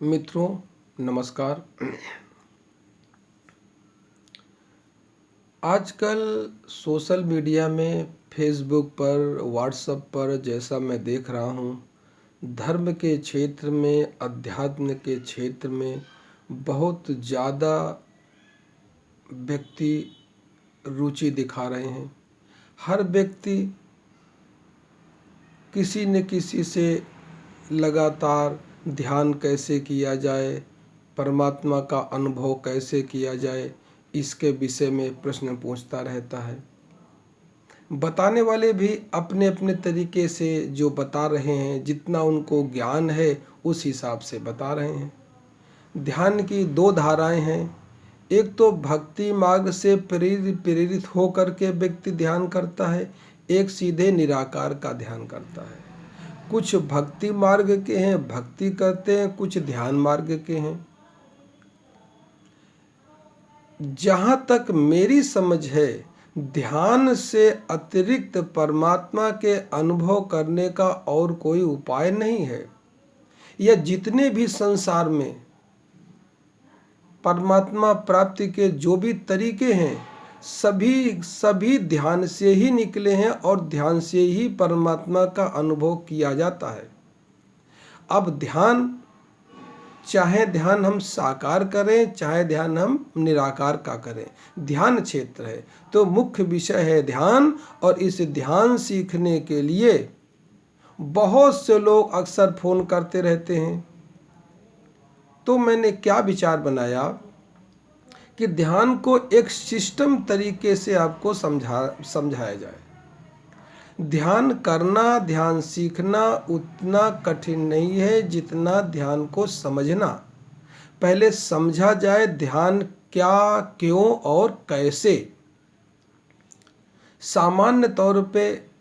मित्रों नमस्कार। आजकल सोशल मीडिया में फेसबुक पर, व्हाट्सएप पर जैसा मैं देख रहा हूँ, धर्म के क्षेत्र में, अध्यात्म के क्षेत्र में बहुत ज़्यादा व्यक्ति रुचि दिखा रहे हैं। हर व्यक्ति किसी न किसी से लगातार ध्यान कैसे किया जाए, परमात्मा का अनुभव कैसे किया जाए, इसके विषय में प्रश्न पूछता रहता है। बताने वाले भी अपने अपने तरीके से जो बता रहे हैं, जितना उनको ज्ञान है उस हिसाब से बता रहे हैं। ध्यान की दो धाराएं हैं। एक तो भक्ति मार्ग से प्रेरित होकर के व्यक्ति ध्यान करता है, एक सीधे निराकार का ध्यान करता है। कुछ भक्ति मार्ग के हैं, भक्ति करते हैं, कुछ ध्यान मार्ग के हैं। जहाँ तक मेरी समझ है, ध्यान से अतिरिक्त परमात्मा के अनुभव करने का और कोई उपाय नहीं है। यह जितने भी संसार में परमात्मा प्राप्ति के जो भी तरीके हैं, सभी ध्यान से ही निकले हैं और ध्यान से ही परमात्मा का अनुभव किया जाता है। अब चाहे ध्यान हम साकार करें, चाहे ध्यान हम निराकार का करें, ध्यान क्षेत्र है तो मुख्य विषय है ध्यान। और इस ध्यान सीखने के लिए बहुत से लोग अक्सर फोन करते रहते हैं। तो मैंने क्या विचार बनाया कि ध्यान को एक सिस्टम तरीके से आपको समझाया जाए। ध्यान करना, ध्यान सीखना उतना कठिन नहीं है जितना ध्यान को समझना। पहले समझा जाए ध्यान क्या, क्यों और कैसे। सामान्य तौर पे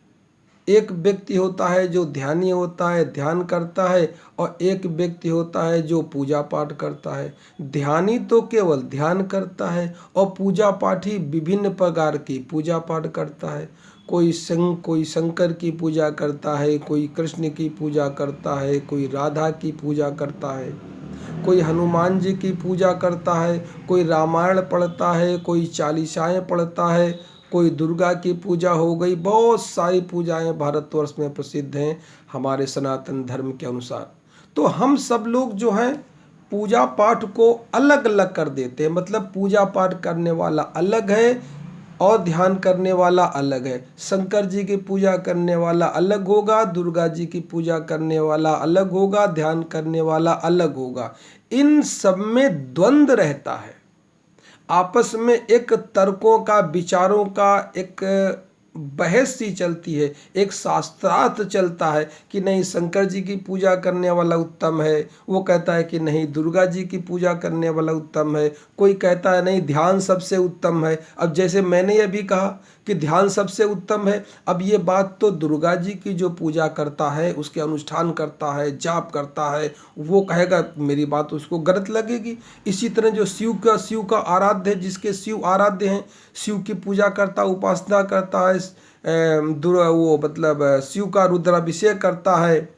एक व्यक्ति होता है जो ध्यानी होता है, ध्यान करता है, और एक व्यक्ति होता है जो पूजा पाठ करता है। ध्यानी तो केवल ध्यान करता है और पूजा पाठी विभिन्न प्रकार की पूजा पाठ करता है। कोई शंकर की पूजा करता है, कोई कृष्ण की पूजा करता है, कोई राधा की पूजा करता है, कोई हनुमान जी की पूजा करता है, कोई रामायण पढ़ता है, कोई चालीसाएँ पढ़ता है, कोई दुर्गा की पूजा हो गई। बहुत सारी पूजाएं भारतवर्ष में प्रसिद्ध हैं हमारे सनातन धर्म के अनुसार। तो हम सब लोग जो हैं पूजा पाठ को अलग अलग कर देते हैं। मतलब पूजा पाठ करने वाला अलग है और ध्यान करने वाला अलग है। शंकर जी की पूजा करने वाला अलग होगा, दुर्गा जी की पूजा करने वाला अलग होगा, ध्यान करने वाला अलग होगा। इन सब में द्वंद्व रहता है। आपस में एक तर्कों का, विचारों का एक बहस सी चलती है, एक शास्त्रार्थ चलता है कि नहीं शंकर जी की पूजा करने वाला उत्तम है, वो कहता है कि नहीं दुर्गा जी की पूजा करने वाला उत्तम है, कोई कहता है नहीं ध्यान सबसे उत्तम है। अब जैसे मैंने ये भी कहा कि ध्यान सबसे उत्तम है, अब ये बात तो दुर्गा जी की जो पूजा करता है, उसके अनुष्ठान करता है, जाप करता है, वो कहेगा, मेरी बात उसको गलत लगेगी। इसी तरह जो शिव का आराध्य है, जिसके शिव आराध्य हैं, शिव की पूजा करता, उपासना करता है, वो मतलब शिव का रुद्राभिषेक करता है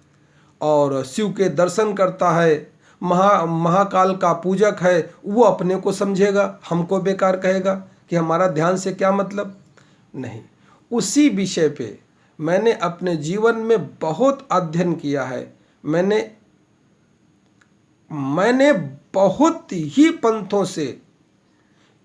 और शिव के दर्शन करता है, महाकाल का पूजक है, वो अपने को समझेगा, हमको बेकार कहेगा कि हमारा ध्यान से क्या मतलब। नहीं, उसी विषय पे मैंने अपने जीवन में बहुत अध्ययन किया है। मैंने बहुत ही पंथों से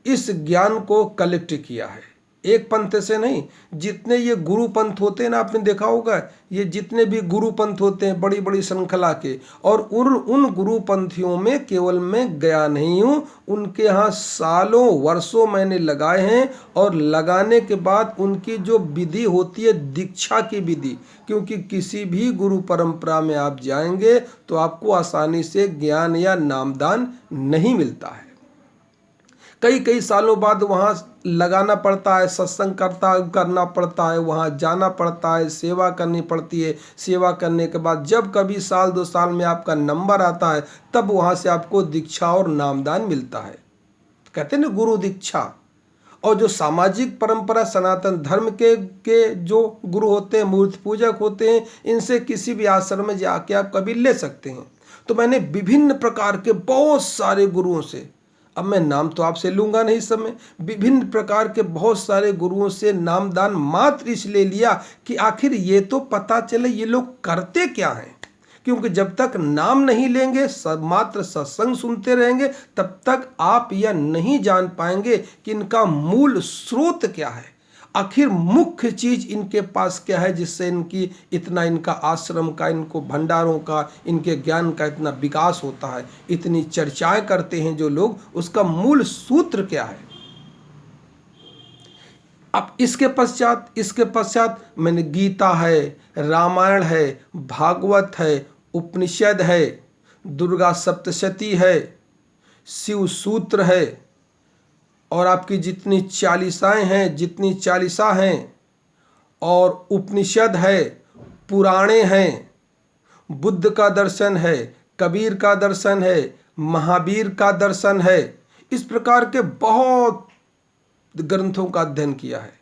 इस ज्ञान को कलेक्ट किया है। एक पंथ से नहीं, जितने ये गुरु पंथ होते हैं ना, आपने देखा होगा, ये जितने भी गुरु पंथ होते हैं बड़ी बड़ी श्रृंखला के, और उन गुरु पंथियों में केवल मैं गया नहीं हूँ, उनके यहाँ सालों वर्षों मैंने लगाए हैं। और लगाने के बाद उनकी जो विधि होती है, दीक्षा की विधि, क्योंकि किसी भी गुरु परंपरा में आप जाएंगे तो आपको आसानी से ज्ञान या नामदान नहीं मिलता है। कई सालों बाद वहाँ लगाना पड़ता है, सत्संग करना पड़ता है, वहाँ जाना पड़ता है, सेवा करनी पड़ती है। सेवा करने के बाद जब कभी साल 2 साल में आपका नंबर आता है, तब वहाँ से आपको दीक्षा और नामदान मिलता है। कहते हैं ना गुरु दीक्षा। और जो सामाजिक परंपरा सनातन धर्म के जो गुरु होते हैं, मूर्ति पूजक होते हैं, इनसे किसी भी आश्रम में जाके आप कभी ले सकते हैं। तो मैंने विभिन्न प्रकार के बहुत सारे गुरुओं से, अब मैं नाम तो आपसे लूंगा नहीं इस समय, विभिन्न प्रकार के बहुत सारे गुरुओं से नामदान मात्र इसलिए लिया कि आखिर ये तो पता चले ये लोग करते क्या हैं। क्योंकि जब तक नाम नहीं लेंगे, मात्र सत्संग सुनते रहेंगे, तब तक आप यह नहीं जान पाएंगे कि इनका मूल स्रोत क्या है, आखिर मुख्य चीज इनके पास क्या है जिससे इनकी इतना, इनका आश्रम का, इनको भंडारों का, इनके ज्ञान का इतना विकास होता है, इतनी चर्चाएं करते हैं जो लोग, उसका मूल सूत्र क्या है। अब इसके पश्चात मैंने गीता है, रामायण है, भागवत है, उपनिषद है, दुर्गा सप्तशती है, शिव सूत्र है, और आपकी जितनी चालीसाएं हैं, जितनी चालीसा हैं, और उपनिषद है, पुराणे हैं, बुद्ध का दर्शन है, कबीर का दर्शन है, महावीर का दर्शन है, इस प्रकार के बहुत ग्रंथों का अध्ययन किया है।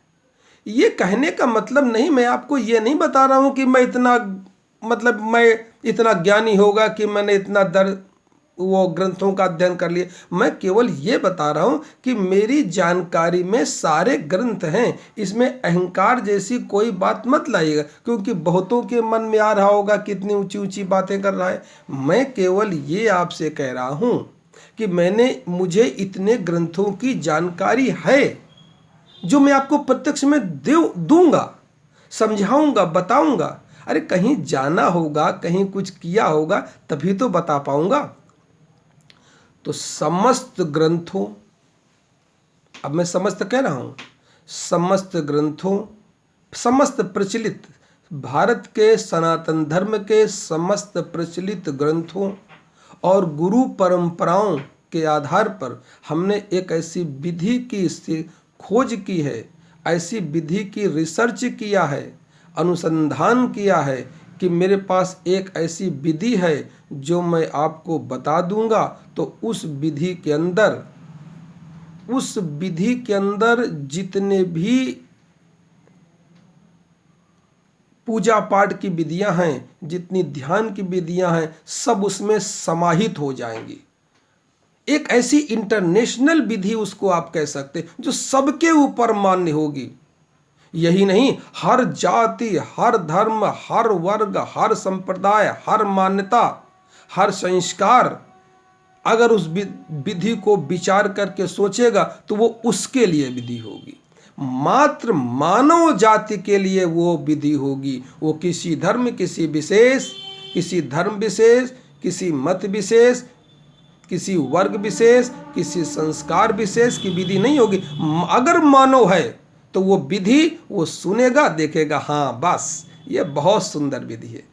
ये कहने का मतलब नहीं, मैं आपको ये नहीं बता रहा हूं कि मैं इतना ज्ञानी होगा कि मैंने इतना वो ग्रंथों का अध्ययन कर लिया। मैं केवल ये बता रहा हूं कि मेरी जानकारी में सारे ग्रंथ हैं, इसमें अहंकार जैसी कोई बात मत लाइएगा, क्योंकि बहुतों के मन में आ रहा होगा कितनी ऊंची ऊंची बातें कर रहा है। मैं केवल ये आपसे कह रहा हूं कि मुझे इतने ग्रंथों की जानकारी है जो मैं आपको प्रत्यक्ष में दूंगा, समझाऊंगा, बताऊंगा। अरे कहीं जाना होगा, कहीं कुछ किया होगा, तभी तो बता पाऊंगा। तो समस्त ग्रंथों, अब मैं समस्त कह रहा हूं, समस्त ग्रंथों, समस्त प्रचलित भारत के सनातन धर्म के समस्त प्रचलित ग्रंथों और गुरु परंपराओं के आधार पर हमने एक ऐसी विधि की खोज की है, ऐसी विधि की रिसर्च किया है, अनुसंधान किया है कि मेरे पास एक ऐसी विधि है जो मैं आपको बता दूंगा। तो उस विधि के अंदर जितने भी पूजा पाठ की विधियां हैं, जितनी ध्यान की विधियां हैं, सब उसमें समाहित हो जाएंगी। एक ऐसी इंटरनेशनल विधि उसको आप कह सकते हैं जो सबके ऊपर मान्य होगी। यही नहीं, हर जाति, हर धर्म, हर वर्ग, हर संप्रदाय, हर मान्यता, हर संस्कार अगर उस विधि को विचार करके सोचेगा तो वो उसके लिए विधि होगी। मात्र मानव जाति के लिए वो विधि होगी। वो किसी धर्म, किसी विशेष, किसी धर्म विशेष, किसी मत विशेष, किसी वर्ग विशेष, किसी संस्कार विशेष की विधि नहीं होगी। अगर मानव है तो वो विधि वो सुनेगा, देखेगा, हाँ बस ये बहुत सुंदर विधि है।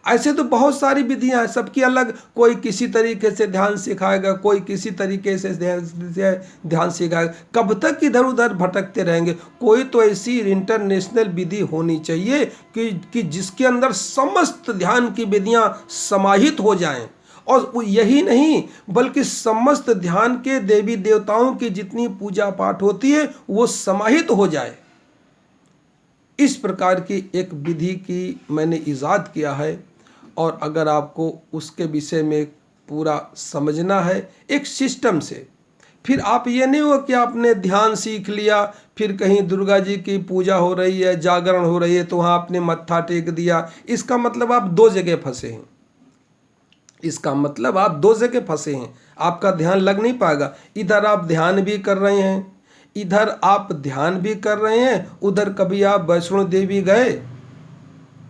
ऐसे तो बहुत सारी विधियां हैं, सबकी अलग, कोई किसी तरीके से ध्यान सिखाएगा, कोई किसी तरीके से ध्यान सिखाएगा। कब तक इधर उधर भटकते रहेंगे? कोई तो ऐसी इंटरनेशनल विधि होनी चाहिए कि जिसके अंदर समस्त ध्यान की विधियां समाहित हो जाएं। और यही नहीं, बल्कि समस्त ध्यान के देवी देवताओं की जितनी पूजा पाठ होती है वो समाहित हो जाए। इस प्रकार की एक विधि की मैंने इजाद किया है। और अगर आपको उसके विषय में पूरा समझना है एक सिस्टम से, फिर आप ये नहीं हो कि आपने ध्यान सीख लिया, फिर कहीं दुर्गा जी की पूजा हो रही है, जागरण हो रही है, तो वहाँ आपने मत्था टेक दिया। इसका मतलब आप दो जगह फंसे हैं। इसका मतलब आप दो जगह फंसे हैं, आपका ध्यान लग नहीं पाएगा। इधर आप ध्यान भी कर रहे हैं, उधर कभी आप वैष्णो देवी गए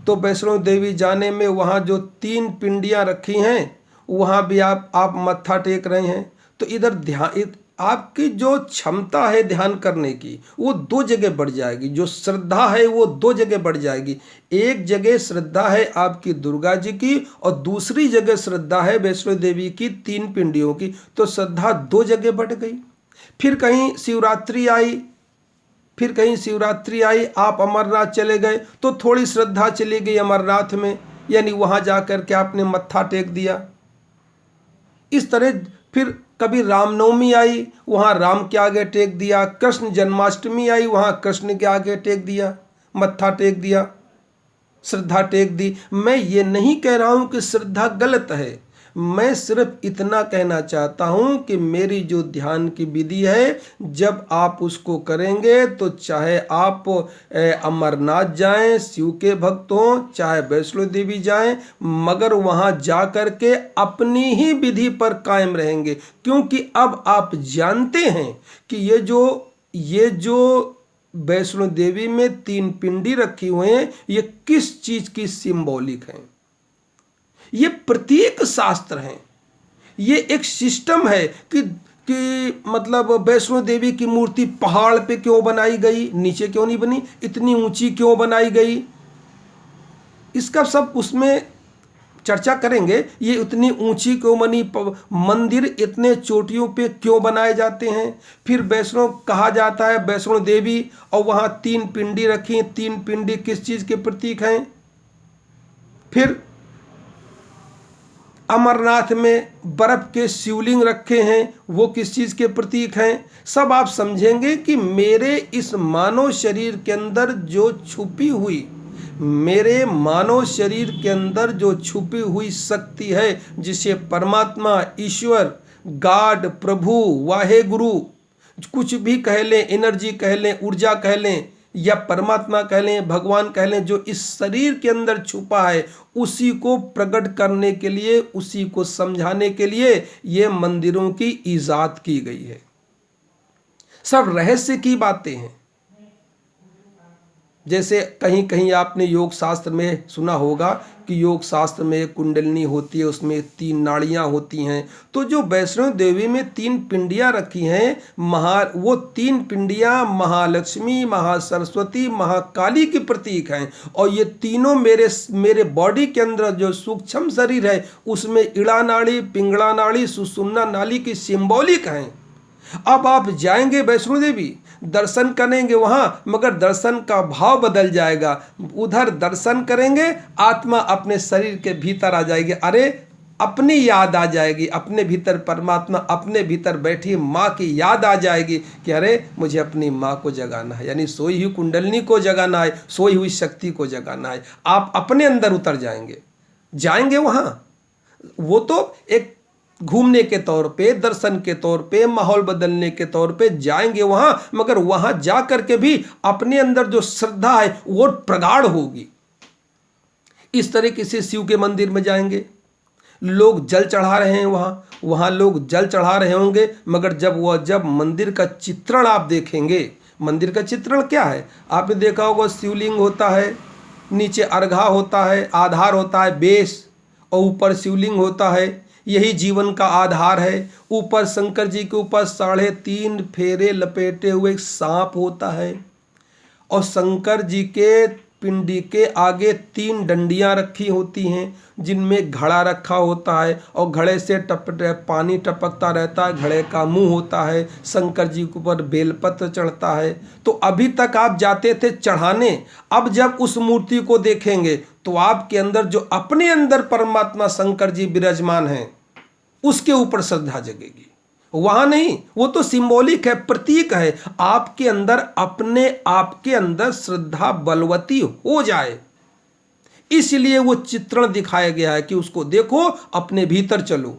तो वैष्णो देवी जाने में वहाँ जो 3 पिंडियाँ रखी हैं वहाँ भी आप मत्था टेक रहे हैं। तो इधर ध्यान, आपकी जो क्षमता है ध्यान करने की वो 2 जगह बढ़ जाएगी, जो श्रद्धा है वो 2 जगह बढ़ जाएगी। एक जगह श्रद्धा है आपकी दुर्गा जी की और दूसरी जगह श्रद्धा है वैष्णो देवी की 3 पिंडियों की, तो श्रद्धा 2 जगह बढ़ गई। फिर कहीं शिवरात्रि आई, आप अमरनाथ चले गए तो थोड़ी श्रद्धा चली गई अमरनाथ में, यानी वहाँ जा कर के आपने मत्था टेक दिया। इस तरह फिर कभी रामनवमी आई, वहाँ राम के आगे टेक दिया। कृष्ण जन्माष्टमी आई, वहाँ कृष्ण के आगे टेक दिया, मत्था टेक दिया, श्रद्धा टेक दी। मैं ये नहीं कह रहा हूँ कि श्रद्धा गलत है, मैं सिर्फ इतना कहना चाहता हूँ कि मेरी जो ध्यान की विधि है, जब आप उसको करेंगे तो चाहे आप अमरनाथ जाएं, शिव के भक्त हों, चाहे वैष्णो देवी जाएं, मगर वहाँ जा कर के अपनी ही विधि पर कायम रहेंगे। क्योंकि अब आप जानते हैं कि ये जो वैष्णो देवी में 3 पिंडी रखी हुए हैं, ये किस चीज की सिंबॉलिक हैं। ये प्रतीक शास्त्र हैं, ये एक सिस्टम है कि मतलब वैष्णो देवी की मूर्ति पहाड़ पे क्यों बनाई गई, नीचे क्यों नहीं बनी, इतनी ऊंची क्यों बनाई गई, इसका सब उसमें चर्चा करेंगे। ये इतनी ऊंची क्यों बनी, मंदिर इतने चोटियों पे क्यों बनाए जाते हैं। फिर वैष्णो कहा जाता है वैष्णो देवी, और वहाँ 3 पिंडी रखी, 3 पिंडी किस चीज के प्रतीक हैं। फिर अमरनाथ में बर्फ के शिवलिंग रखे हैं, वो किस चीज के प्रतीक हैं। सब आप समझेंगे कि मेरे इस मानव शरीर के अंदर जो छुपी हुई, मेरे मानव शरीर के अंदर जो छुपी हुई शक्ति है, जिसे परमात्मा, ईश्वर, गॉड, प्रभु, वाहे गुरु, कुछ भी कह लें, एनर्जी कह लें, ऊर्जा कह लें, या परमात्मा कह लें, भगवान कह लें, जो इस शरीर के अंदर छुपा है, उसी को प्रकट करने के लिए, उसी को समझाने के लिए ये मंदिरों की ईजाद की गई है। सब रहस्य की बातें हैं। जैसे कहीं कहीं आपने योग शास्त्र में सुना होगा कि योग शास्त्र में एक कुंडलिनी होती है, उसमें 3 नाड़ियां होती हैं। तो जो वैष्णो देवी में 3 पिंडियां रखी हैं, वो 3 पिंडियां महालक्ष्मी, महासरस्वती, महाकाली की प्रतीक हैं। और ये तीनों मेरे बॉडी के अंदर जो सूक्ष्म शरीर है, उसमें इड़ा नाड़ी, पिंगला नाड़ी, सुषुम्ना नाड़ी की सिंबॉलिक हैं। अब आप जाएंगे वैष्णो देवी, दर्शन करेंगे वहां, मगर दर्शन का भाव बदल जाएगा। उधर दर्शन करेंगे, आत्मा अपने शरीर के भीतर आ जाएगी, अरे अपनी याद आ जाएगी, अपने भीतर परमात्मा, अपने भीतर बैठी माँ की याद आ जाएगी कि अरे मुझे अपनी माँ को जगाना है, यानी सोई हुई कुंडलिनी को जगाना है, सोई हुई शक्ति को जगाना है। आप अपने अंदर उतर जाएंगे वहां। वो तो एक घूमने के तौर पे, दर्शन के तौर पे, माहौल बदलने के तौर पे जाएंगे वहां, मगर वहां जा करके भी अपने अंदर जो श्रद्धा है वो प्रगाढ़ होगी। इस तरीके से शिव के मंदिर में जाएंगे, लोग जल चढ़ा रहे हैं, वहां लोग जल चढ़ा रहे होंगे, मगर जब मंदिर का चित्रण आप देखेंगे, मंदिर का चित्रण क्या है, आपने देखा होगा, शिवलिंग होता है, नीचे अर्घा होता है, आधार होता है बेस, और ऊपर शिवलिंग होता है। यही जीवन का आधार है। ऊपर शंकर जी के ऊपर 3.5 फेरे लपेटे हुए एक सांप होता है, और शंकर जी के पिंडी के आगे 3 डंडियां रखी होती हैं, जिनमें घड़ा रखा होता है, और घड़े से पानी टपकता रहता है, घड़े का मुंह होता है, शंकर जी के ऊपर बेलपत्र चढ़ता है। तो अभी तक आप जाते थे चढ़ाने, अब जब उस मूर्ति को देखेंगे तो आपके अंदर जो अपने अंदर परमात्मा शंकर जी विराजमान हैं, उसके ऊपर श्रद्धा जगेगी। वहां नहीं, वो तो सिंबॉलिक है, प्रतीक है। आपके अंदर, अपने आपके अंदर श्रद्धा बलवती हो जाए, इसलिए वो चित्रण दिखाया गया है कि उसको देखो, अपने भीतर चलो।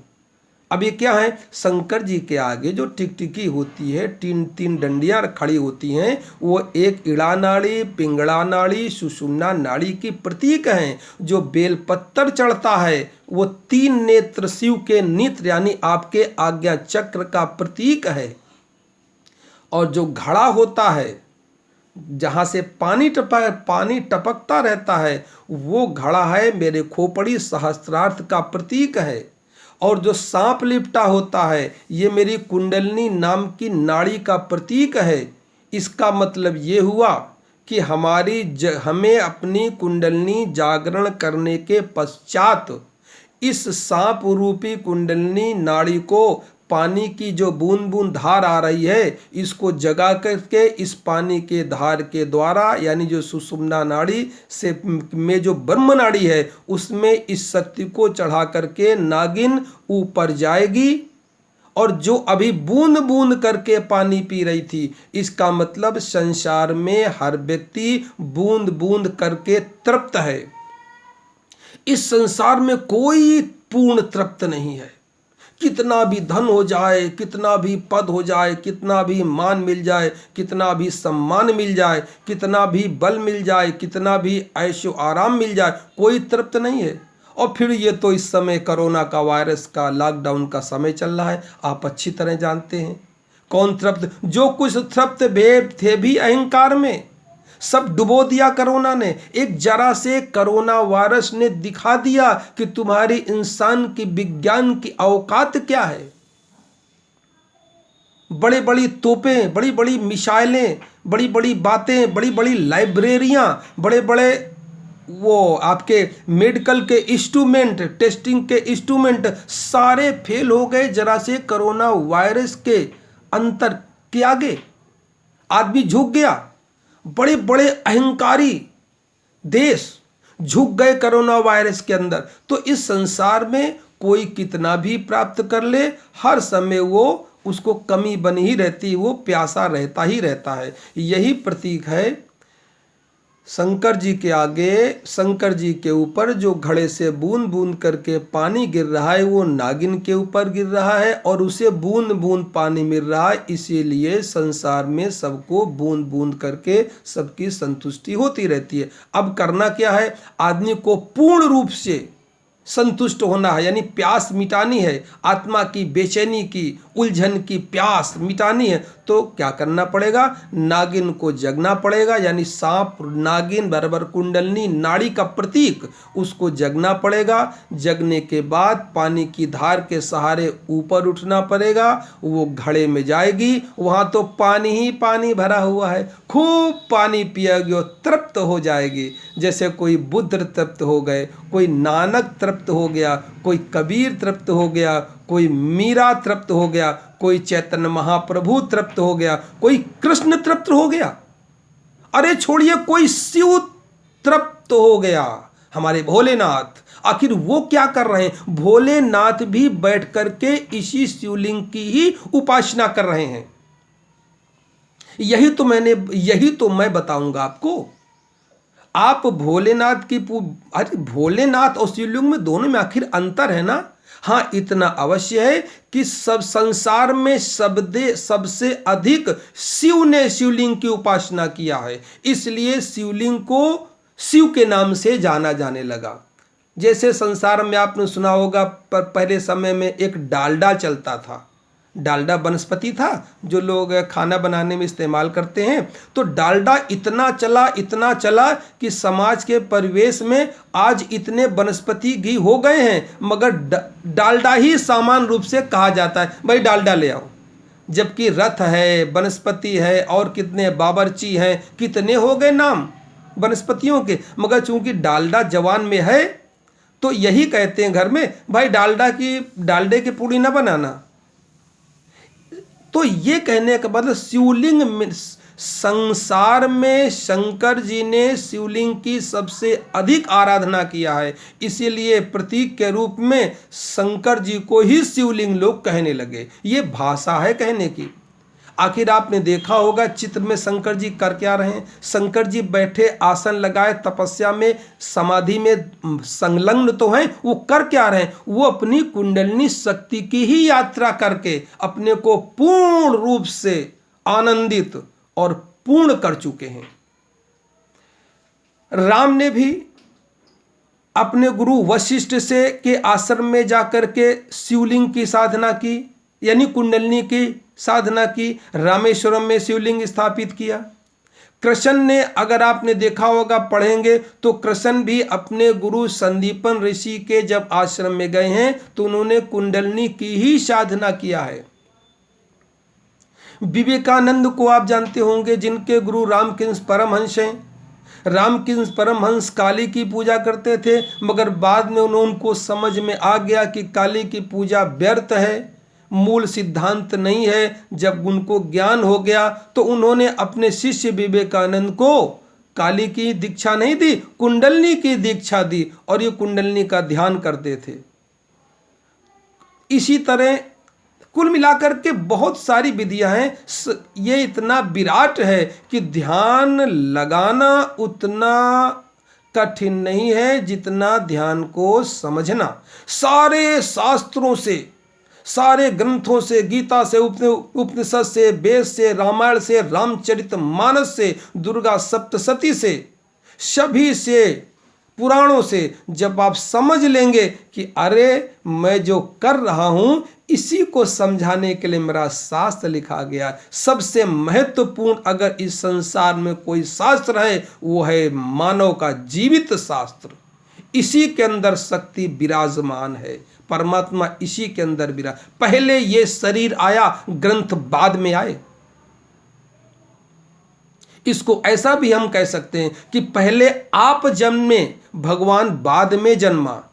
अब ये क्या है, शंकर जी के आगे जो टिकटिकी होती है, 3 डंडियां खड़ी होती हैं, वो एक इड़ा नाड़ी, पिंगला नाड़ी, सुषुम्ना नाड़ी की प्रतीक हैं। जो बेलपत्तर चढ़ता है वो 3 नेत्र शिव के नेत्र, यानी आपके आज्ञा चक्र का प्रतीक है। और जो घड़ा होता है, जहां से पानी टपकता रहता है, वो घड़ा है मेरे खोपड़ी सहस्त्रार्थ का प्रतीक है। और जो सांप लिपटा होता है, ये मेरी कुंडलिनी नाम की नाड़ी का प्रतीक है। इसका मतलब ये हुआ कि हमें अपनी कुंडलिनी जागरण करने के पश्चात इस सांप रूपी कुंडलिनी नाड़ी को, पानी की जो बूंद बूंद धार आ रही है, इसको जगा करके इस पानी के धार के द्वारा, यानी जो सुषुम्ना नाड़ी से में जो ब्रह्म नाड़ी है, उसमें इस शक्ति को चढ़ा करके नागिन ऊपर जाएगी, और जो अभी बूंद बूंद करके पानी पी रही थी। इसका मतलब संसार में हर व्यक्ति बूंद बूंद करके तृप्त है। इस संसार में कोई पूर्ण तृप्त नहीं है। कितना भी धन हो जाए, कितना भी पद हो जाए, कितना भी मान मिल जाए, कितना भी सम्मान मिल जाए, कितना भी बल मिल जाए, कितना भी ऐशो आराम मिल जाए, कोई तृप्त नहीं है। और फिर ये तो इस समय कोरोना का, वायरस का, लॉकडाउन का समय चल रहा है, आप अच्छी तरह जानते हैं। कौन तृप्त? जो कुछ तृप्त थे भी अहंकार में, सब डुबो दिया कोरोना ने। एक जरा से कोरोना वायरस ने दिखा दिया कि तुम्हारी इंसान की विज्ञान की औकात क्या है। बड़ी बड़ी तोपें, बड़ी बड़ी मिसाइलें, बड़ी बड़ी बातें, बड़ी बड़ी लाइब्रेरियां, बड़े बड़े वो आपके मेडिकल के इंस्ट्रूमेंट, टेस्टिंग के इंस्ट्रूमेंट सारे फेल हो गए जरा से कोरोना वायरस के अंतर के आगे। आदमी झुक गया। बड़े बड़े अहंकारी देश झुक गए कोरोना वायरस के अंदर। तो इस संसार में कोई कितना भी प्राप्त कर ले, हर समय वो उसको कमी बनी ही रहती, वो प्यासा रहता ही रहता है। यही प्रतीक है शंकर जी के आगे, शंकर जी के ऊपर जो घड़े से बूंद बूंद करके पानी गिर रहा है, वो नागिन के ऊपर गिर रहा है और उसे बूंद बूंद पानी मिल रहा है। इसीलिए संसार में सबको बूंद बूंद करके सबकी संतुष्टि होती रहती है। अब करना क्या है? आदमी को पूर्ण रूप से संतुष्ट होना है, यानी प्यास मिटानी है, आत्मा की बेचैनी की, उलझन की प्यास मिटानी है। तो क्या करना पड़ेगा? नागिन को जगना पड़ेगा, यानी सांप, नागिन बराबर कुंडलनी नाड़ी का प्रतीक, उसको जगना पड़ेगा। जगने के बाद पानी की धार के सहारे ऊपर उठना पड़ेगा। वो घड़े में जाएगी, वहां तो पानी ही पानी भरा हुआ है, खूब पानी पिएगी और तृप्त हो जाएगी। जैसे कोई बुद्ध तृप्त हो गए, कोई नानक तृप्त हो गया, कोई कबीर तृप्त हो गया, कोई मीरा तृप्त हो गया, कोई चैतन्य महाप्रभु तृप्त हो गया, कोई कृष्ण तृप्त हो गया। अरे छोड़िए, कोई शिव तृप्त हो गया, हमारे भोलेनाथ। आखिर वो क्या कर रहे हैं? भोलेनाथ भी बैठ करके इसी शिवलिंग की ही उपासना कर रहे हैं। यही तो मैं बताऊंगा आपको। आप भोलेनाथ की अरे भोलेनाथ और शिवलिंग में, दोनों में आखिर अंतर है ना। हाँ, इतना अवश्य है कि सब संसार में सबसे अधिक शिव ने शिवलिंग की उपासना किया है, इसलिए शिवलिंग को शिव के नाम से जाना जाने लगा। जैसे संसार में आपने सुना होगा, पर पहले समय में एक डालडा चलता था। डालडा वनस्पति था जो लोग खाना बनाने में इस्तेमाल करते हैं। तो डालडा इतना चला कि समाज के परिवेश में आज इतने वनस्पति घी हो गए हैं, मगर डालडा ही सामान्य रूप से कहा जाता है, भाई डालडा ले आओ। जबकि रथ है, वनस्पति है, और कितने बावर्ची हैं, कितने हो गए नाम वनस्पतियों के, मगर चूंकि डालडा जवान में है तो यही कहते हैं घर में, भाई डालडे की पूड़ी ना बनाना। तो ये कहने का मतलब शिवलिंग में, संसार में शंकर जी ने शिवलिंग की सबसे अधिक आराधना किया है। इसीलिए प्रतीक के रूप में शंकर जी को ही शिवलिंग लोग कहने लगे। ये भाषा है कहने की। आखिर आपने देखा होगा चित्र में शंकर जी कर क्या रहे हैं। शंकर जी बैठे आसन लगाए तपस्या में, समाधि में संलग्न तो हैं, वो कर क्या रहे हैं? वो अपनी कुंडलिनी शक्ति की ही यात्रा करके अपने को पूर्ण रूप से आनंदित और पूर्ण कर चुके हैं। राम ने भी अपने गुरु वशिष्ठ से के आश्रम में जाकर के शिवलिंग की साधना की, यानी कुंडलिनी की साधना की। रामेश्वरम में शिवलिंग स्थापित किया। कृष्ण ने, अगर आपने देखा होगा, पढ़ेंगे तो कृष्ण भी अपने गुरु संदीपन ऋषि के जब आश्रम में गए हैं तो उन्होंने कुंडलिनी की ही साधना किया है। विवेकानंद को आप जानते होंगे, जिनके गुरु रामकृष्ण परमहंस हैं। रामकृष्ण परमहंस काली की पूजा करते थे, मगर बाद में उनको समझ में आ गया कि काली की पूजा व्यर्थ है, मूल सिद्धांत नहीं है। जब उनको ज्ञान हो गया तो उन्होंने अपने शिष्य विवेकानंद को काली की दीक्षा नहीं दी, कुंडलिनी की दीक्षा दी, और ये कुंडलिनी का ध्यान करते थे। इसी तरह कुल मिलाकर के बहुत सारी विधियां हैं। ये इतना विराट है कि ध्यान लगाना उतना कठिन नहीं है जितना ध्यान को समझना। सारे शास्त्रों से, सारे ग्रंथों से, गीता से, उपनिषद से, वेद से, रामायण से, रामचरितमानस से, दुर्गा सप्तशती से, सभी से, पुराणों से जब आप समझ लेंगे कि अरे मैं जो कर रहा हूं इसी को समझाने के लिए मेरा शास्त्र लिखा गया है। सबसे महत्वपूर्ण अगर इस संसार में कोई शास्त्र है वो है मानव का जीवित शास्त्र। इसी के अंदर शक्ति विराजमान है, परमात्मा इसी के अंदर विराज। पहले ये शरीर आया, ग्रंथ बाद में आए। इसको ऐसा भी हम कह सकते हैं कि पहले आप जन्मे, भगवान बाद में जन्मा।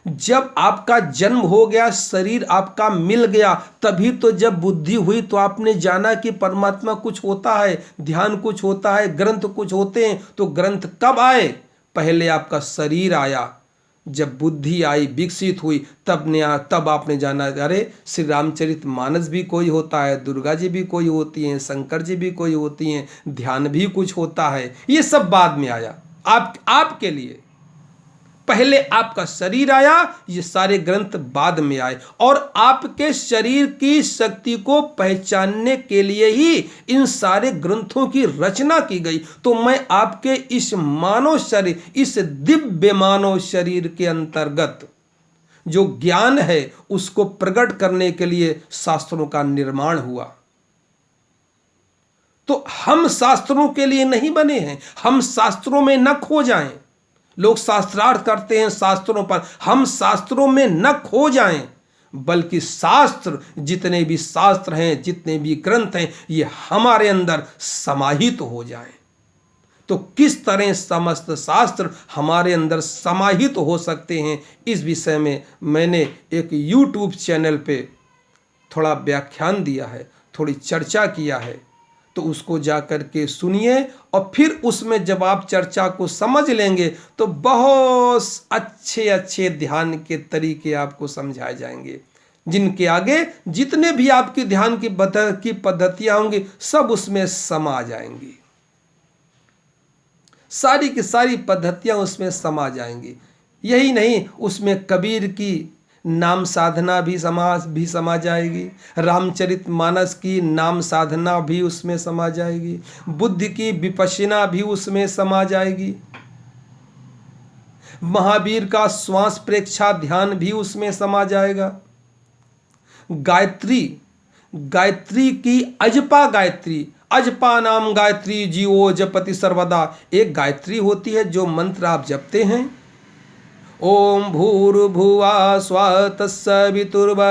जब आपका जन्म हो गया, शरीर आपका मिल गया, तभी तो जब बुद्धि हुई तो आपने जाना कि परमात्मा कुछ होता है, ध्यान कुछ होता है, ग्रंथ कुछ होते हैं। तो ग्रंथ कब आए? पहले आपका शरीर आया, जब बुद्धि आई, विकसित हुई, तब आपने जाना अरे श्री रामचरितमानस भी कोई होता है, दुर्गा जी भी कोई होती हैं, शंकर जी भी कोई होती हैं, ध्यान भी कुछ होता है। ये सब बाद में आया आपके लिए। पहले आपका शरीर आया, ये सारे ग्रंथ बाद में आए। और आपके शरीर की शक्ति को पहचानने के लिए ही इन सारे ग्रंथों की रचना की गई। तो मैं आपके इस मानव शरीर, इस दिव्य मानव शरीर के अंतर्गत जो ज्ञान है उसको प्रकट करने के लिए शास्त्रों का निर्माण हुआ। तो हम शास्त्रों के लिए नहीं बने हैं, हम शास्त्रों में न खो जाएं। लोग शास्त्रार्थ करते हैं शास्त्रों पर, हम शास्त्रों में न खो जाएं, बल्कि शास्त्र, जितने भी शास्त्र हैं, जितने भी ग्रंथ हैं, ये हमारे अंदर समाहित हो जाएं। तो किस तरह समस्त शास्त्र हमारे अंदर समाहित हो सकते हैं, इस विषय में मैंने एक YouTube चैनल पे थोड़ा व्याख्यान दिया है, थोड़ी चर्चा किया है। तो उसको जा कर के सुनिए, और फिर उसमें जब आप चर्चा को समझ लेंगे तो बहुत अच्छे अच्छे ध्यान के तरीके आपको समझाए जाएंगे, जिनके आगे जितने भी आपकी ध्यान की पद्धतियां होंगी सब उसमें समा जाएंगी। सारी की सारी पद्धतियां उसमें समा जाएंगी। यही नहीं, उसमें कबीर की नाम साधना भी समा जाएगी, रामचरितमानस की नाम साधना भी उसमें समा जाएगी, बुद्ध की विपश्यना भी उसमें समा जाएगी, महावीर का श्वास प्रेक्षा ध्यान भी उसमें समा जाएगा। गायत्री की अजपा गायत्री, अजपा नाम गायत्री जीवो जपति सर्वदा, एक गायत्री होती है जो मंत्र आप जपते हैं, ओम भूर्भुवः स्वः तत्सवितुर्वरेण्यं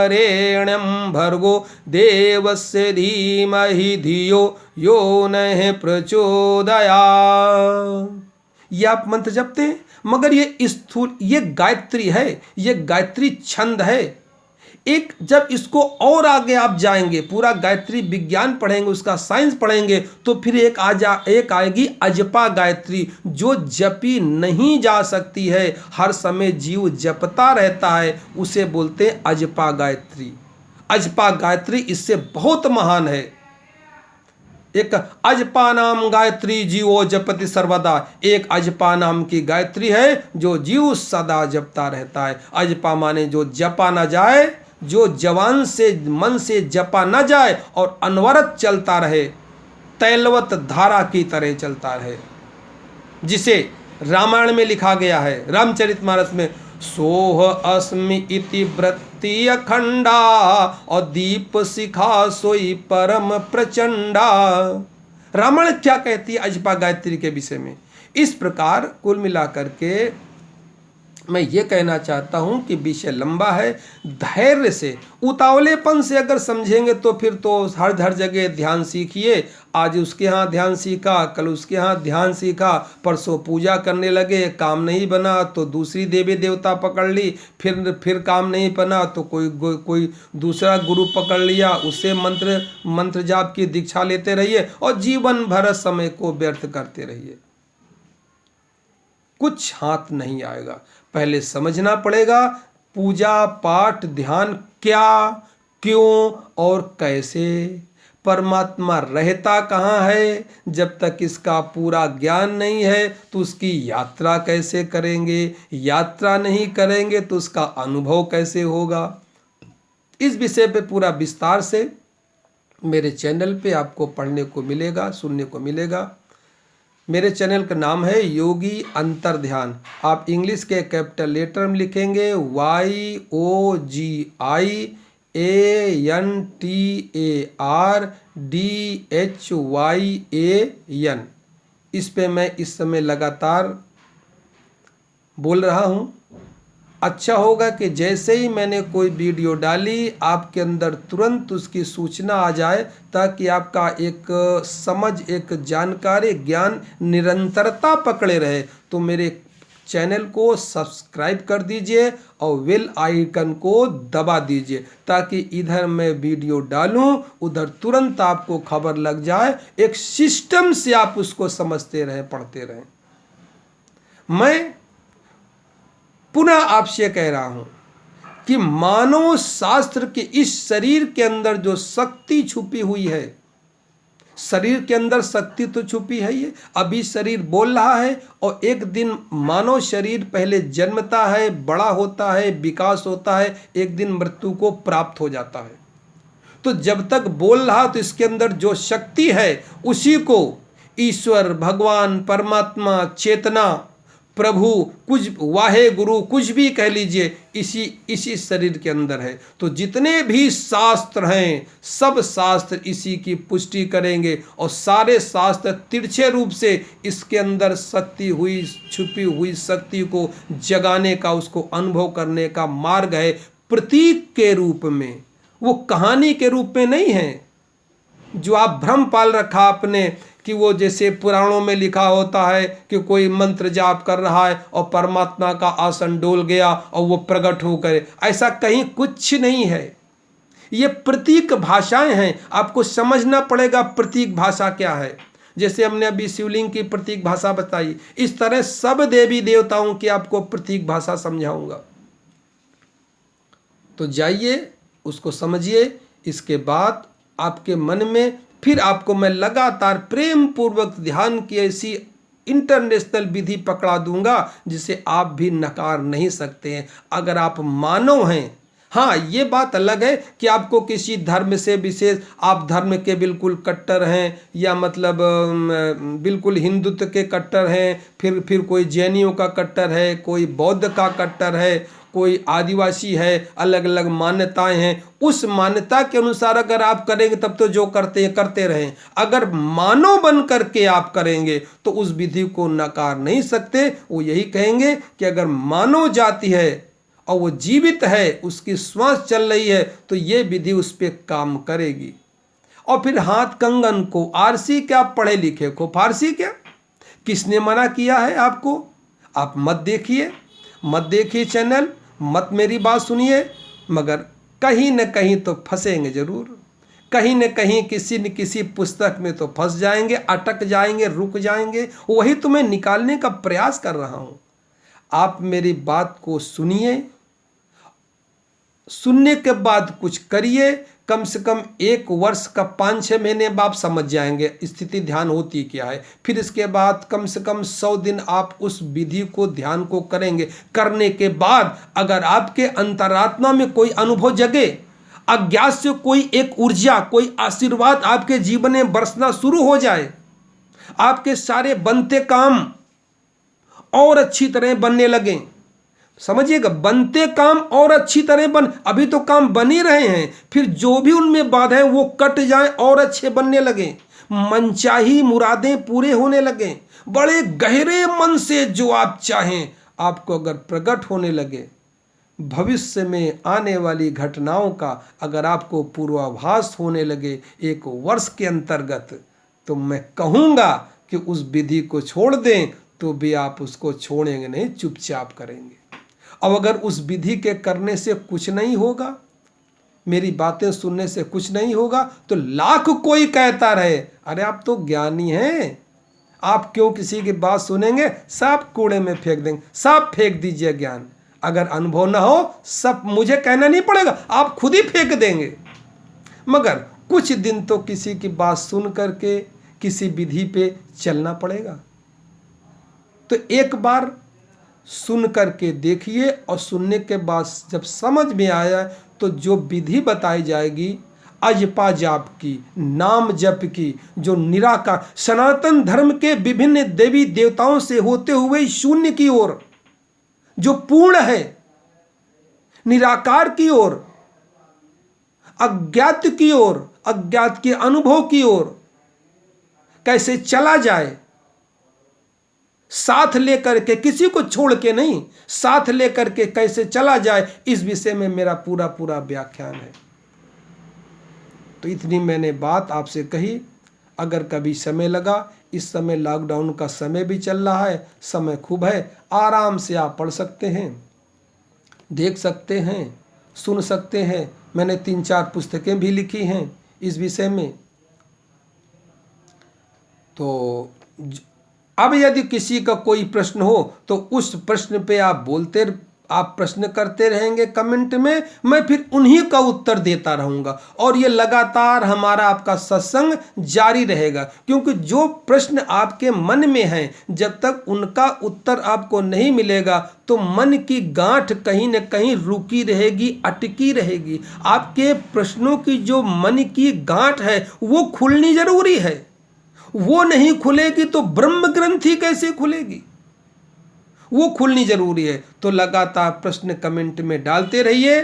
भर्गो देवस्य धीमहि धियो यो नः प्रचोदयात्। ये आप मंत्र जपते हैं, मगर ये स्थूल, ये गायत्री है, ये गायत्री छंद है। एक जब इसको और आगे आप जाएंगे, पूरा गायत्री विज्ञान पढ़ेंगे, उसका साइंस पढ़ेंगे, तो फिर एक आएगी अजपा गायत्री, जो जपी नहीं जा सकती है, हर समय जीव जपता रहता है, उसे बोलते हैं अजपा गायत्री। अजपा गायत्री इससे बहुत महान है। एक अजपा नाम गायत्री जीवो जपति सर्वदा, एक अजपा नाम की गायत्री है जो जीव सदा जपता रहता है। अजपा माने जो जपा ना जाए, जो जवान से मन से जपा न जाए और अनवरत चलता रहे, तैलवत धारा की तरह चलता रहे, जिसे रामायण में लिखा गया है, रामचरितमानस में, सोह अस्मि इति वृत्ति अखंडा और दीप शिखा सोई परम प्रचंडा। रामायण क्या कहती है अजपा गायत्री के विषय में? इस प्रकार कुल मिलाकर के मैं ये कहना चाहता हूँ कि विषय लंबा है। धैर्य से, उतावलेपन से अगर समझेंगे तो फिर तो हर जगह ध्यान सीखिए। आज उसके यहाँ ध्यान सीखा, कल उसके यहाँ ध्यान सीखा, परसों पूजा करने लगे, काम नहीं बना तो दूसरी देवी देवता पकड़ ली, फिर काम नहीं बना तो कोई दूसरा गुरु पकड़ लिया, उससे मंत्र जाप की दीक्षा लेते रहिए और जीवन भर समय को व्यर्थ करते रहिए। कुछ हाथ नहीं आएगा। पहले समझना पड़ेगा पूजा पाठ ध्यान क्या क्यों और कैसे, परमात्मा रहता कहाँ है, जब तक इसका पूरा ज्ञान नहीं है तो उसकी यात्रा कैसे करेंगे, यात्रा नहीं करेंगे तो उसका अनुभव कैसे होगा। इस विषय पे पूरा विस्तार से मेरे चैनल पे आपको पढ़ने को मिलेगा, सुनने को मिलेगा। मेरे चैनल का नाम है योगी अंतर ध्यान। आप इंग्लिश के कैपिटल लेटर में लिखेंगे YOGIANTARDHYAN। इस पे मैं इस समय लगातार बोल रहा हूँ। अच्छा होगा कि जैसे ही मैंने कोई वीडियो डाली आपके अंदर तुरंत उसकी सूचना आ जाए, ताकि आपका एक समझ, एक जानकारी, ज्ञान निरंतरता पकड़े रहे। तो मेरे चैनल को सब्सक्राइब कर दीजिए और बेल आइकन को दबा दीजिए, ताकि इधर मैं वीडियो डालूं उधर तुरंत आपको खबर लग जाए। एक सिस्टम से आप उसको समझते रहें, पढ़ते रहें। मैं पुनः आपसे कह रहा हूं कि मानव शास्त्र के इस शरीर के अंदर जो शक्ति छुपी हुई है, शरीर के अंदर शक्ति तो छुपी है ही, अभी शरीर बोल रहा है और एक दिन मानव शरीर पहले जन्मता है, बड़ा होता है, विकास होता है, एक दिन मृत्यु को प्राप्त हो जाता है। तो जब तक बोल रहा तो इसके अंदर जो शक्ति है उसी को ईश्वर, भगवान, परमात्मा, चेतना, प्रभु, कुछ वाहे गुरु, कुछ भी कह लीजिए, इसी शरीर के अंदर है। तो जितने भी शास्त्र हैं सब शास्त्र इसी की पुष्टि करेंगे और सारे शास्त्र तिरछे रूप से इसके अंदर शक्ति हुई, छुपी हुई शक्ति को जगाने का, उसको अनुभव करने का मार्ग है। प्रतीक के रूप में, वो कहानी के रूप में नहीं है जो आप भ्रम पाल रखा आपने कि वो जैसे पुराणों में लिखा होता है कि कोई मंत्र जाप कर रहा है और परमात्मा का आसन डोल गया और वो प्रकट होकर। ऐसा कहीं कुछ नहीं है। ये प्रतीक भाषाएं हैं, आपको समझना पड़ेगा प्रतीक भाषा क्या है। जैसे हमने अभी शिवलिंग की प्रतीक भाषा बताई, इस तरह सब देवी देवताओं की आपको प्रतीक भाषा समझाऊंगा। तो जाइए उसको समझिए। इसके बाद आपके मन में फिर आपको मैं लगातार प्रेम पूर्वक ध्यान की ऐसी इंटरनेशनल विधि पकड़ा दूंगा जिसे आप भी नकार नहीं सकते हैं, अगर आप मानव हैं। हाँ, ये बात अलग है कि आपको किसी धर्म से विशेष, आप धर्म के बिल्कुल कट्टर हैं या मतलब बिल्कुल हिंदुत्व के कट्टर हैं, फिर कोई जैनियों का कट्टर है, कोई बौद्ध का कट्टर है, कोई आदिवासी है, अलग अलग मान्यताएं हैं। उस मान्यता के अनुसार अगर आप करेंगे तब तो जो करते हैं करते रहें। अगर मानव बन करके आप करेंगे तो उस विधि को नकार नहीं सकते। वो यही कहेंगे कि अगर मानव जाति है और वो जीवित है, उसकी श्वास चल रही है, तो ये विधि उस पर काम करेगी। और फिर हाथ कंगन को आरसी क्या, पढ़े लिखे को फारसी क्या, किसने मना किया है आपको? आप मत देखिए चैनल, मत मेरी बात सुनिए, मगर कहीं न कहीं तो फंसेंगे जरूर। कहीं न कहीं किसी न किसी पुस्तक में तो फंस जाएंगे, अटक जाएंगे, रुक जाएंगे। वही तो मैं निकालने का प्रयास कर रहा हूं। आप मेरी बात को सुनिए, सुनने के बाद कुछ करिए। कम से कम 1 वर्ष का 5-6 महीने बाद आप समझ जाएंगे स्थिति ध्यान होती क्या है। फिर इसके बाद कम से कम 100 दिन आप उस विधि को, ध्यान को करेंगे। करने के बाद अगर आपके अंतरात्मा में कोई अनुभव जगे, अज्ञात से कोई एक ऊर्जा, कोई आशीर्वाद आपके जीवन में बरसना शुरू हो जाए, आपके सारे बनते काम और अच्छी तरह बनने लगे। समझिएगा, बनते काम और अच्छी तरह अभी तो काम बन ही रहे हैं, फिर जो भी उनमें बाधा है वो कट जाए और अच्छे बनने लगे, मनचाही मुरादें पूरे होने लगे, बड़े गहरे मन से जो आप चाहें आपको अगर प्रकट होने लगे, भविष्य में आने वाली घटनाओं का अगर आपको पूर्वाभास होने लगे 1 वर्ष के अंतर्गत, तो मैं कहूँगा कि उस विधि को छोड़ दें, तो भी आप उसको छोड़ेंगे नहीं, चुपचाप करेंगे। अब अगर उस विधि के करने से कुछ नहीं होगा, मेरी बातें सुनने से कुछ नहीं होगा, तो लाख कोई कहता रहे अरे आप तो ज्ञानी हैं, आप क्यों किसी की बात सुनेंगे, सब कूड़े में फेंक देंगे, सब फेंक दीजिए ज्ञान। अगर अनुभव ना हो, सब मुझे कहना नहीं पड़ेगा, आप खुद ही फेंक देंगे। मगर कुछ दिन तो किसी की बात सुन करके किसी विधि पे चलना पड़ेगा। तो एक बार सुन करके देखिए और सुनने के बाद जब समझ में आया तो जो विधि बताई जाएगी अजपा जाप की, नाम जप की, जो निराकार सनातन धर्म के विभिन्न देवी देवताओं से होते हुए शून्य की ओर, जो पूर्ण है, निराकार की ओर, अज्ञात की ओर, अज्ञात के अनुभव की ओर कैसे चला जाए, साथ लेकर के, किसी को छोड़ के नहीं, साथ लेकर के कैसे चला जाए, इस विषय में मेरा पूरा पूरा व्याख्यान है। तो इतनी मैंने बात आपसे कही। अगर कभी समय लगा, इस समय लॉकडाउन का समय भी चल रहा है, समय खूब है, आराम से आप पढ़ सकते हैं, देख सकते हैं, सुन सकते हैं। मैंने 3-4 पुस्तकें भी लिखी हैं इस विषय में। तो अब यदि किसी का कोई प्रश्न हो तो उस प्रश्न पे आप प्रश्न करते रहेंगे कमेंट में, मैं फिर उन्हीं का उत्तर देता रहूंगा और ये लगातार हमारा आपका सत्संग जारी रहेगा। क्योंकि जो प्रश्न आपके मन में हैं, जब तक उनका उत्तर आपको नहीं मिलेगा तो मन की गांठ कहीं न कहीं रुकी रहेगी, अटकी रहेगी। आपके प्रश्नों की जो मन की गांठ है वो खुलनी जरूरी है। वो नहीं खुलेगी तो ब्रह्म ग्रंथि कैसे खुलेगी? वो खुलनी जरूरी है। तो लगातार प्रश्न कमेंट में डालते रहिए,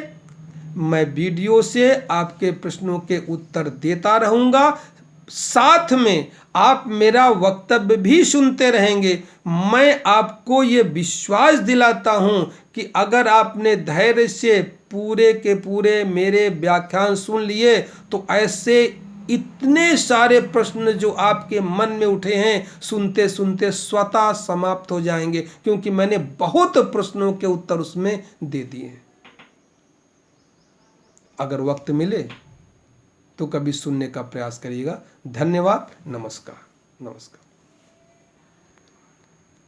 मैं वीडियो से आपके प्रश्नों के उत्तर देता रहूंगा, साथ में आप मेरा वक्तव्य भी सुनते रहेंगे। मैं आपको ये विश्वास दिलाता हूं कि अगर आपने धैर्य से पूरे के पूरे मेरे व्याख्यान सुन लिए तो ऐसे इतने सारे प्रश्न जो आपके मन में उठे हैं, सुनते सुनते स्वतः समाप्त हो जाएंगे, क्योंकि मैंने बहुत प्रश्नों के उत्तर उसमें दे दिए हैं। अगर वक्त मिले तो कभी सुनने का प्रयास करिएगा। धन्यवाद। नमस्कार। नमस्कार।